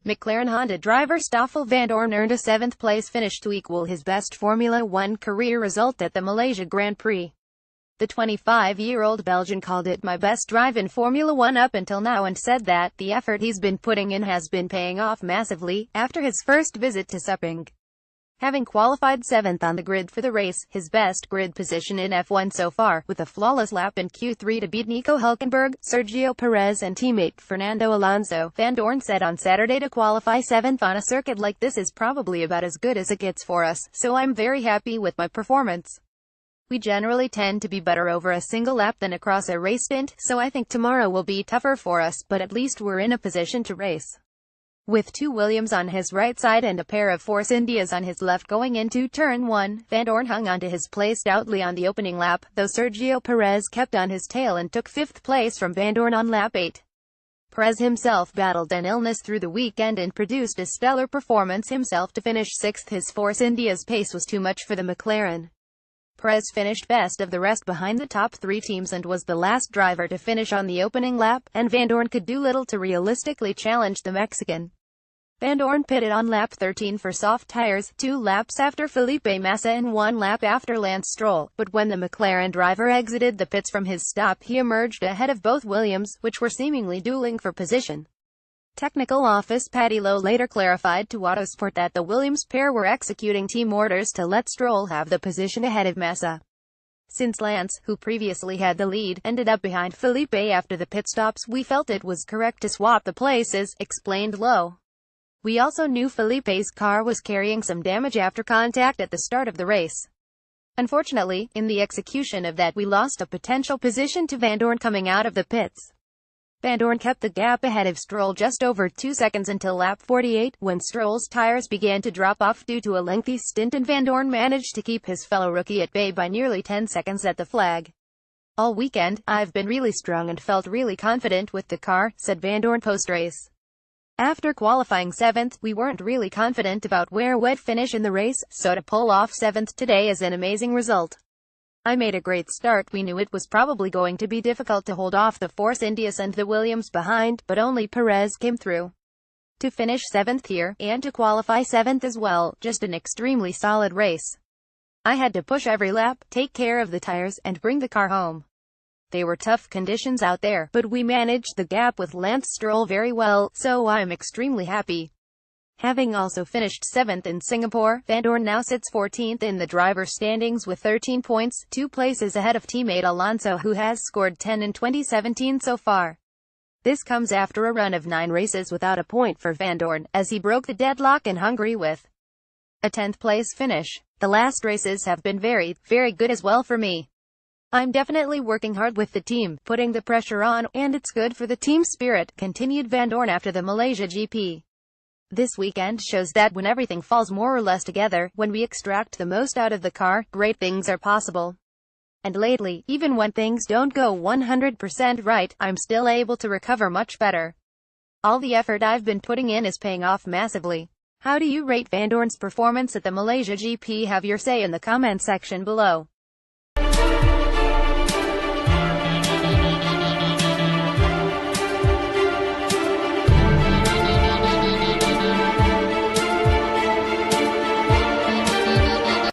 McLarenHonda driver Stoffel Vandoorne earned a 7th-place finish to equal his best Formula One career result at the Malaysia Grand Prix. The 25-year-old Belgian called it my best drive in Formula One up until now and said that the effort he's been putting in has been paying off massively after his first visit to Sepang. Having qualified 7th on the grid for the race, his best grid position in F1 so far, with a flawless lap in Q3 to beat Nico Hülkenberg, Sergio Perez and teammate Fernando Alonso, Vandoorne said on Saturday to qualify 7th on a circuit like this is probably about as good as it gets for us, so I'm very happy with my performance. We generally tend to be better over a single lap than across a race stint, so I think tomorrow will be tougher for us, but at least we're in a position to race. With two Williams on his right side and a pair of Force Indias on his left going into Turn 1, Vandoorne hung onto his place stoutly on the opening lap, though Sergio Perez kept on his tail and took 5th place from Vandoorne on lap 8. Perez himself battled an illness through the weekend and produced a stellar performance himself to finish 6th. His Force India's pace was too much for the McLaren. Perez finished best of the rest behind the top 3 teams and was the last driver to finish on the opening lap, and Vandoorne could do little to realistically challenge the Mexican. Vandoorne pitted on lap 13 for soft tires, 2 laps after Felipe Massa and 1 lap after Lance Stroll, but when the McLaren driver exited the pits from his stop he emerged ahead of both Williams, which were seemingly dueling for position. Technical Office Paddy Lowe later clarified to Autosport that the Williams pair were executing team orders to let Stroll have the position ahead of Massa. Since Lance, who previously had the lead, ended up behind Felipe after the pit stops, we felt it was correct to swap the places, explained Lowe. We also knew Felipe's car was carrying some damage after contact at the start of the race. Unfortunately, in the execution of that we lost a potential position to Vandoorne coming out of the pits. Vandoorne kept the gap ahead of Stroll just over 2 seconds until lap 48, when Stroll's tires began to drop off due to a lengthy stint and Vandoorne managed to keep his fellow rookie at bay by nearly 10 seconds at the flag. All weekend, I've been really strong and felt really confident with the car, said Vandoorne post-race. After qualifying 7th, we weren't really confident about where we'd finish in the race, so to pull off 7th today is an amazing result. I made a great start. We knew it was probably going to be difficult to hold off the Force Indias and the Williams behind, but only Perez came through to finish 7th here, and to qualify 7th as well. Just an extremely solid race. I had to push every lap, take care of the tires, and bring the car home. They were tough conditions out there, but we managed the gap with Lance Stroll very well, so I'm extremely happy. Having also finished 7th in Singapore, Vandoorne now sits 14th in the driver's standings with 13 points, 2 places ahead of teammate Alonso who has scored 10 in 2017 so far. This comes after a run of 9 races without a point for Vandoorne, as he broke the deadlock in Hungary with a 10th-place finish. The last races have been very, very good as well for me. I'm definitely working hard with the team, putting the pressure on, and it's good for the team spirit, continued Vandoorne after the Malaysia GP. This weekend shows that when everything falls more or less together, when we extract the most out of the car, great things are possible. And lately, even when things don't go 100% right, I'm still able to recover much better. All the effort I've been putting in is paying off massively. How do you rate Vandoorne's performance at the Malaysia GP? Have your say in the comment section below.